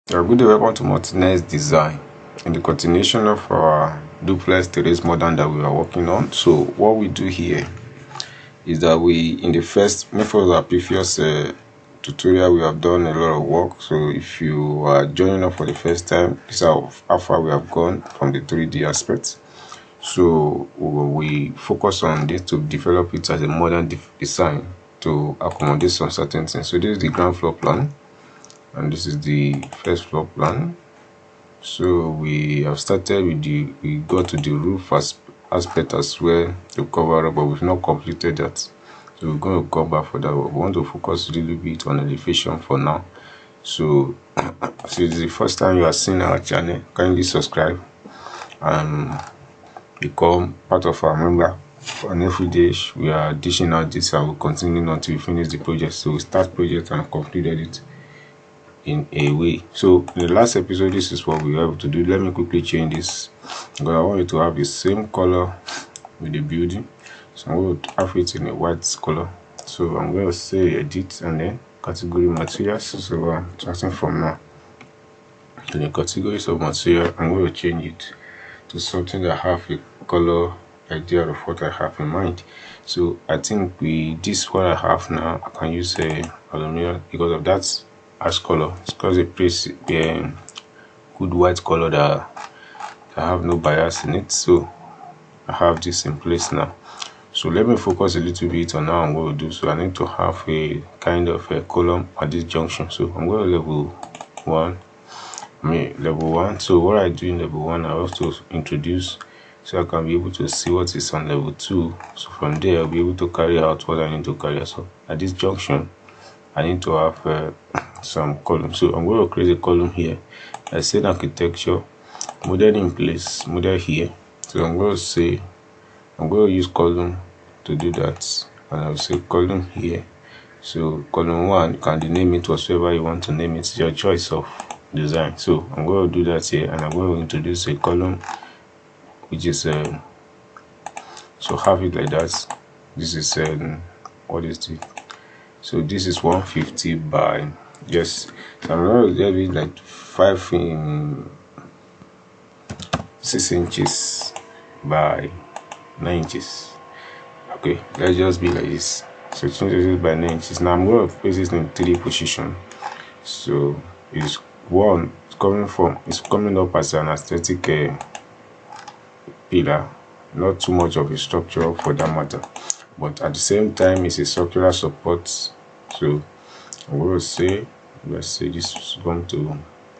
Good day, welcome to Martinez Design. In the continuation of our duplex Terrace Modern that we are working on. So what we do here is that in the first method of our previous tutorial, we have done a lot of work. So if you are joining us for the first time, this is how far we have gone from the 3D aspect. So we focus on this to develop it as a modern design to accommodate some certain things. So this is the ground floor plan, and this is the first floor plan. So we have started with we got to the roof aspect as well to cover up, but we've not completed that. So we're going to come back for that. We want to focus a little bit on elevation for now. So if it's the first time you are seeing our channel, kindly subscribe and become part of our member. And every day we are dishing out this and we'll continue until we finish the project. So we start project and completed it in a way. So in the last episode, this is what we were able to do. Let me quickly change this because I want it to have the same color with the building. So I'm going to have it in a white color. So I'm going to say edit and then category materials. So I'm starting from now. In the categories of material, I'm going to change it to something that have a color idea of what I have in mind. So I think this what I have now, I can use a aluminum because of that ash color. It's because it plays a good white color that I have no bias in it. So I have this in place now. So let me focus a little bit on how I'm going to do. So I need to have a kind of a column at this junction. So I'm going to level 1. So what I do in level 1, I have to introduce so I can be able to see what is on level 2. So from there I'll be able to carry out what I need to carry out. So at this junction I need to have some columns. So I'm going to create a column here. I said architecture, model in place, model here. So I'm going to use column to do that, and I'll say column here. So column 1, you can name it whatever you want to name it. It's your choice of design. So I'm going to do that here, and I'm going to introduce a column which is so have it like that. This is what is it? So this is 150 by yes. So I'm going to leave it like 6 inches by 9 inches. Okay, let's just be like this. So 6 inches by 9 inches. Now I'm going to place this in 3 position. So it's coming up as an aesthetic pillar, not too much of a structure for that matter, but at the same time it's a structural support. So I'm going to say, let's say this is going to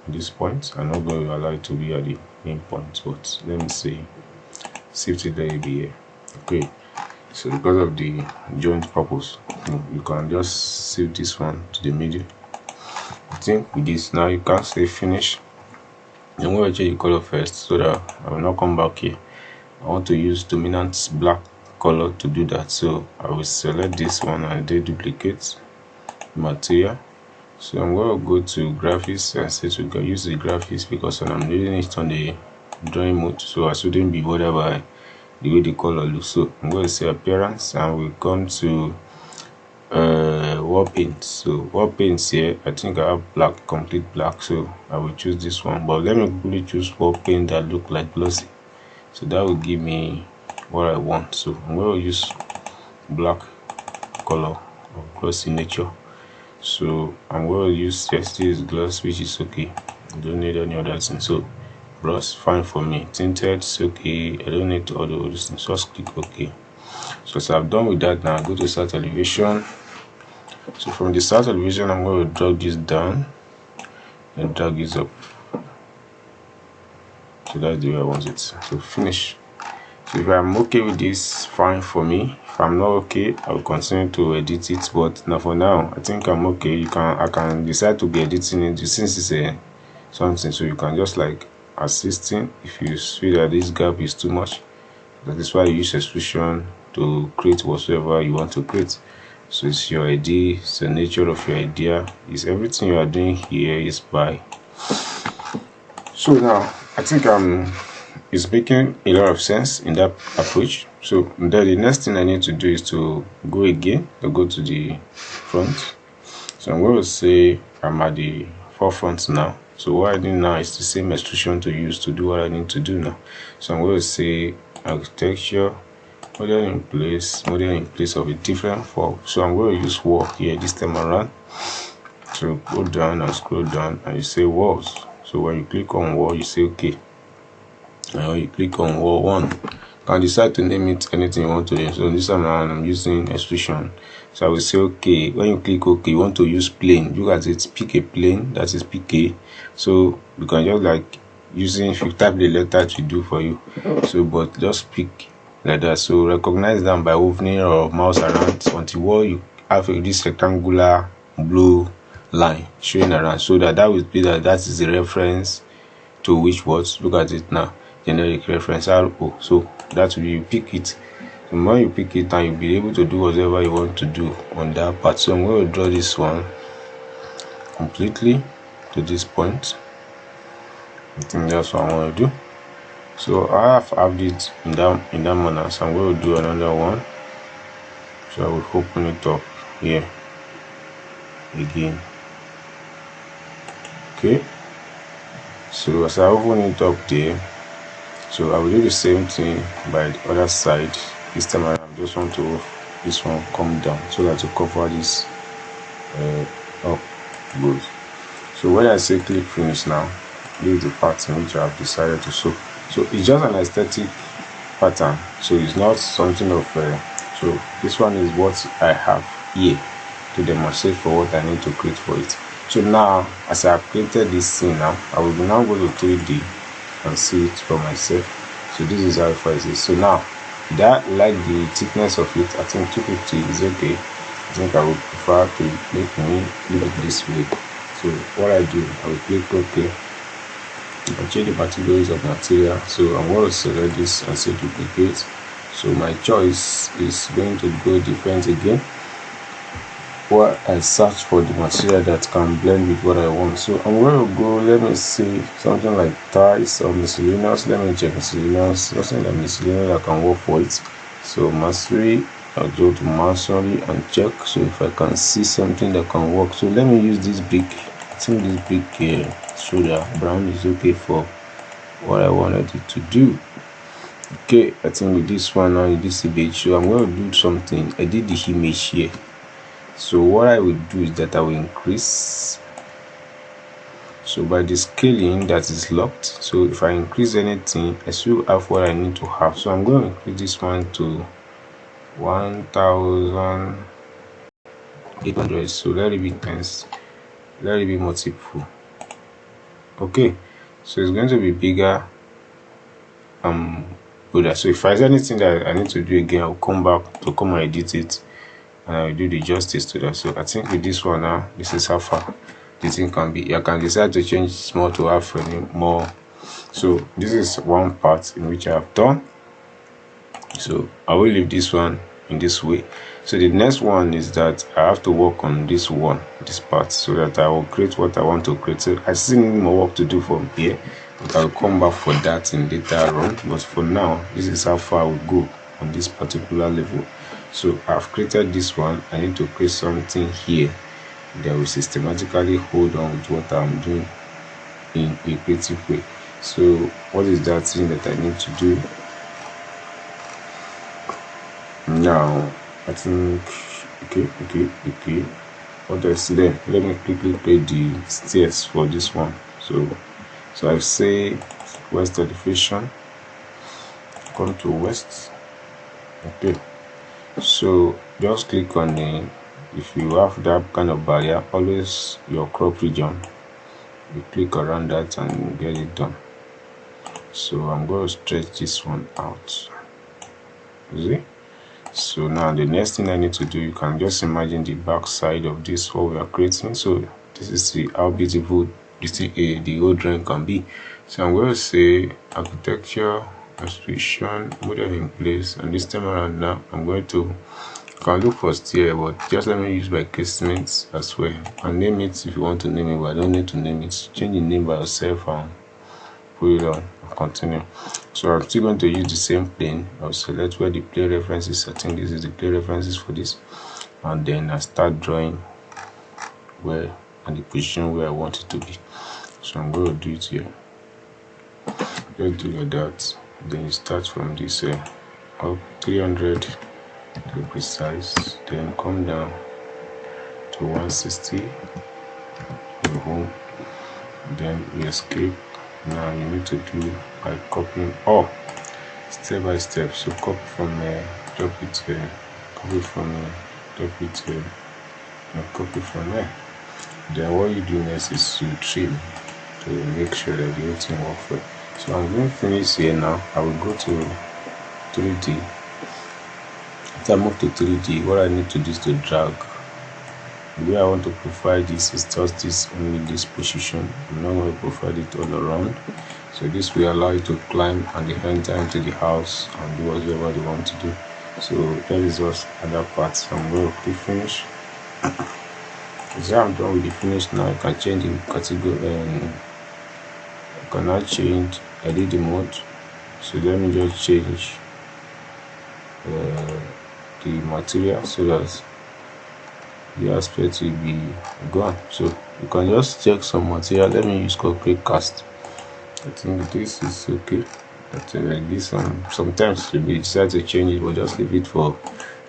this point. I'm not going to allow it to be at the main point, but let me say safety there be here. Okay, so because of the joint purpose, you can just save this one to the middle. I think with this now you can say finish. I'm going to change the color first so that I will not come back here. I want to use dominant black color to do that. So I will select this one and then duplicate material. So I'm going to go to graphics and say to use the graphics because when I'm doing it on the drawing mode, so I shouldn't be bothered by the way the color looks. So I'm going to say appearance and we'll come to wall paint. So wall paints here, I think I have black, complete black, so I will choose this one, but let me really choose wall paint that look like glossy, so that will give me what I want. So I'm going to use black color of glossy nature. So I'm going to use this gloss, which is okay. I don't need any other thing. So brush, fine for me. Tinted, it's okay. I don't need all those things. Just click OK. So I'm done with that. Now go to start elevation. So from the start elevation, I'm going to drag this down and drag this up. So that's the way I want it. So finish. So if I'm okay with this, fine for me. If I'm not okay, I'll continue to edit it. But now for now, I think I'm okay. I can decide to be editing it since it's something. So you can just like assisting if you feel that this gap is too much. That is why you use extrusion to create whatsoever you want to create. So it's your idea, it's the nature of your idea, is everything you are doing here is by. So now I think it's making a lot of sense in that approach. So then the next thing I need to do is to go to the front. So I'm going to say I'm at the forefront now. So what I need now is the same extrusion to use to do what I need to do now. So I'm going to say architecture, modern in place of a different form. So I'm going to use wall here this time around. So go down and scroll down and you say walls. So when you click on wall, you say okay. And when you click on wall 1, you can decide to name it anything you want to name. So this time around I'm using extrusion. So I will say okay. When you click okay, you want to use plane. Look at it, pick a plane, that is PK. So you can just like using, if you type the letter it will do for you. So but just pick like that. So recognize them by hovering or mouse around until wall you have this rectangular blue line showing around, so that will be that is the reference to which words. Look at it now, generic reference RO. So that will be, you pick it. So when you pick it, and you'll be able to do whatever you want to do on that part. So I'm going to draw this one completely to this point. I think that's what I want to do. So I have it in that manner. So I'm going to do another one. So I will open it up here again. Okay. So as I open it up there, so I will do the same thing by the other side. This time I just want to this one come down so that to cover this up good. So when I say click finish now, this is the pattern which I have decided to show. So it's just an aesthetic pattern, so it's not something of so this one is what I have here to demonstrate for what I need to create for it. So now as I have created this scene, now I will now go to 3D and see it for myself. So this is how it is. So now that, like the thickness of it, I think 250 is okay. I think I would prefer to leave it this way. So what I do, I will click OK and change the categories of material. So I'm going to select this and say duplicate. So my choice is going to go different again, where I search for the material that can blend with what I want. So I'm going to go, let me see, something like tiles or miscellaneous. Let me check miscellaneous, something like miscellaneous that can work for it. So masonry, I'll go to masonry and check. So if I can see something that can work, so let me use this brick. I think this brick soda brown is okay for what I wanted it to do. Okay, I think with this one now, this image, so I'm going to do something. I did the image here. So what I will do is that I will increase, so by the scaling that is locked. So if I increase anything, I still have what I need to have. So I'm going to increase this one to 1800. So let it be times, let it be multiple. Okay, so it's going to be bigger. So if there's anything that I need to do again, I'll come back to come and edit it, and I will do the justice to that. So I think with this one now, this is how far the thing can be. I can decide to change small to half more. So this is one part in which I have done. So I will leave this one in this way. So the next one is that I have to work on this part, so that I will create what I want to create. So I still need more work to do from here, but I'll come back for that in later on. But for now, this is how far I will go on this particular level. So I've created this one. I need to create something here that will systematically hold on with what I'm doing in a creative way. So what is that thing that I need to do now? I think okay. What else then? Let me quickly create the stairs for this one. So I say west elevation, come to west. Okay, so just click on the, if you have that kind of barrier, always your crop region, you click around that and get it done. So I'm going to stretch this one out. See? So now the next thing I need to do, you can just imagine the back side of this what we are creating. So this is how beautiful the old drawing can be. So I'm going to say architecture, extrusion, model in place, and this time around now I'm going to, you can look for stair, but just let me use my casemates as well, and name it if you want to name it, but I don't need to name it. Change the name by yourself and put it on and continue. So I'm still going to use the same plane. I'll select where the plane references. I think this is the plane references for this, and then I start drawing where and the position where I want it to be. So I'm going to do it here. Just do like that. Then you start from this up 300 to be precise, then come down to 160, go home, then you escape. Now you need to do by copying all step by step. So copy from drop it here, copy from drop it here, and copy from there. Then what you do next is to trim to make sure that the whole thing works well. So I'm going to finish here now. I will go to 3D. After I move to 3D, what I need to do is to drag. The way I want to profile this is just this, only this position. I'm not going to profile it all around. So this will allow you to climb and enter into the house and do whatever you want to do. So that is just other parts. So I'm going to click finish. So I'm done with the finish now. I can change the category and I cannot change edit the mode. So let me just change the material so that the aspect will be gone. So you can just check some material. Let me use concrete cast. I think this is okay. I think like this sometimes you decide to change it, but just leave it for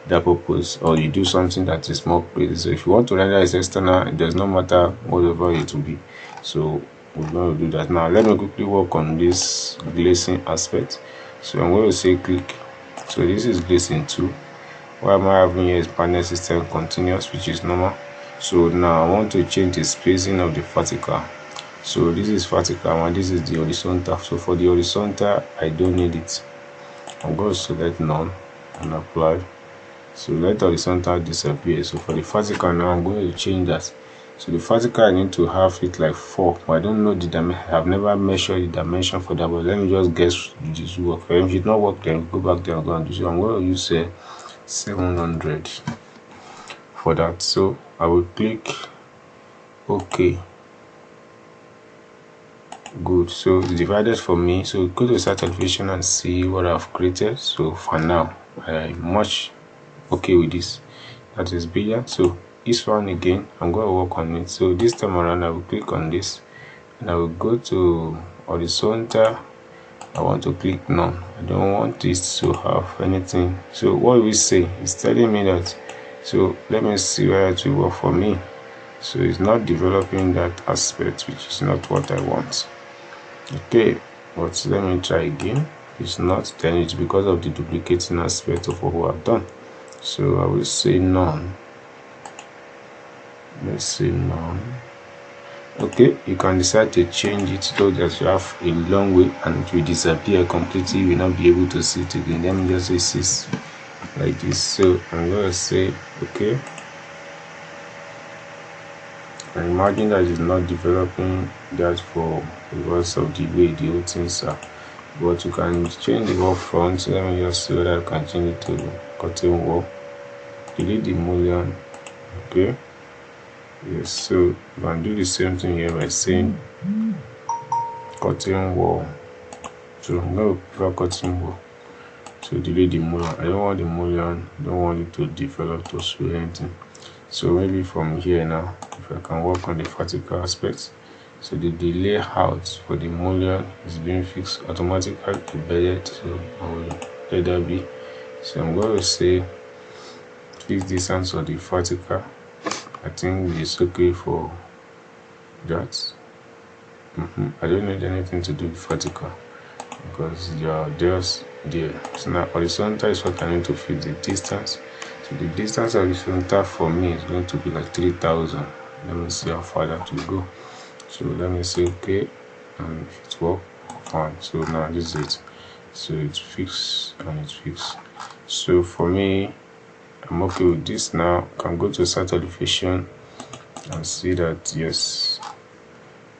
that purpose, or you do something that is more crazy. So if you want to render it external, it does not matter whatever it will be. So we're going to do that now. Let me quickly work on this glazing aspect. So I'm going to say click. So this is glazing 2. What am I having here is panel system continuous, which is normal. So now I want to change the spacing of the vertical. So this is vertical and this is the horizontal. So for the horizontal, I don't need it. I'm going to select none and apply. So let horizontal disappear. So for the vertical now, I'm going to change that. So the vertical, I need to have it like 4, but I don't know the dimension. I've never measured the dimension for that, but let me just guess this work. If it not work, then go back there and go and do. So I'm going to use 700 for that. So I will click OK. Good. So it's divided for me. So go to start elevation and see what I've created. So for now, I'm much okay with this. That is brilliant. So this one again, I'm going to work on it. So this time around, I will click on this and I will go to horizontal. I want to click none. I don't want this to have anything. So what we say is telling me that. So let me see where it will work for me. So it's not developing that aspect, which is not what I want. Okay, but let me try again. It's not, then it's because of the duplicating aspect of what I've done. So I will say none. Let's say none. Okay, you can decide to change it so that you have a long way and it will disappear completely. You will not be able to see it again. Let me just say 6 like this. So I'm going to say okay. I imagine that it's not developing that for because of the way the whole things are. But you can change the wall front. So let me just see whether I can change it to curtain wall. Delete the mullion. Okay. Yes, so you can do the same thing here by saying curtain wall. So I'm going to prefer curtain wall. So delete the mullion. I don't want the mullion. I don't want it to develop to show anything. So maybe from here now, if I can work on the vertical aspects. So the delay out for the mullion is being fixed automatically embedded. So I will let that be. So I'm going to say fix distance of the vertical. I think it's okay for that. I don't need anything to do with vertical because they are just there. So now horizontal is what I need to fix the distance. So the distance horizontal for me is going to be like 3,000. Let me see how far that will go. So let me say okay, and if it works, fine. So now this is it. So it's fixed and it's fixed. So for me, I'm okay with this now. I can go to start elevation and see that yes,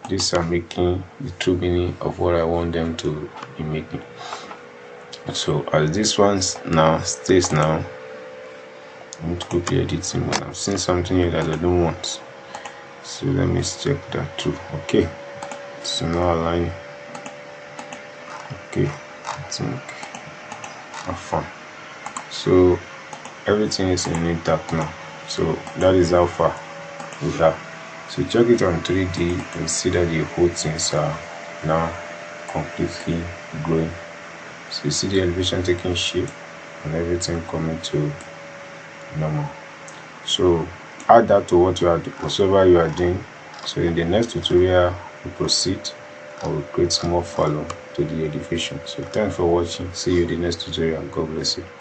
these are making the true meaning of what I want them to be making. So as this one now stays now, I'm going to quickly edit it when I'm seeing something here that I don't want. So let me check that too. Okay, so now align. Okay, I think I'm fine. So everything is in intact now. So that is how far we have. So check it on 3D and see that the whole things are now completely growing. So you see the elevation taking shape and everything coming to normal. So add that to whatsoever you are doing. So in the next tutorial we proceed or we create more follow to the elevation. So thanks for watching. See you in the next tutorial. God bless you.